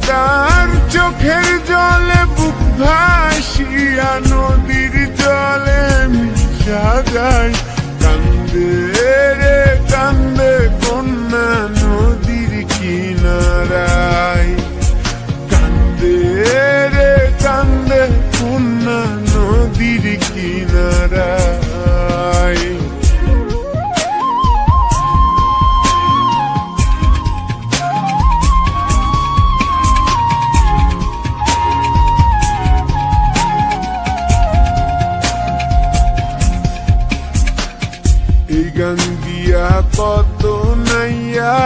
তার চোখের জলে বুক ভাসিয়া নদীর জলে মিশা যায়। কান্দে রে কান্দে কন্যা নদীর কিনারায়, কান্দে রে কান্দে কন্যা নদীর কিনারায়। এই গান দিয়া কত নাইয়া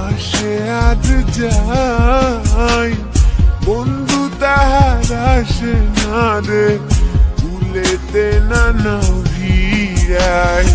আসে আজ যাই, বন্ধু তাহার আসে না রে ভুলেতে না ভিড়ায়।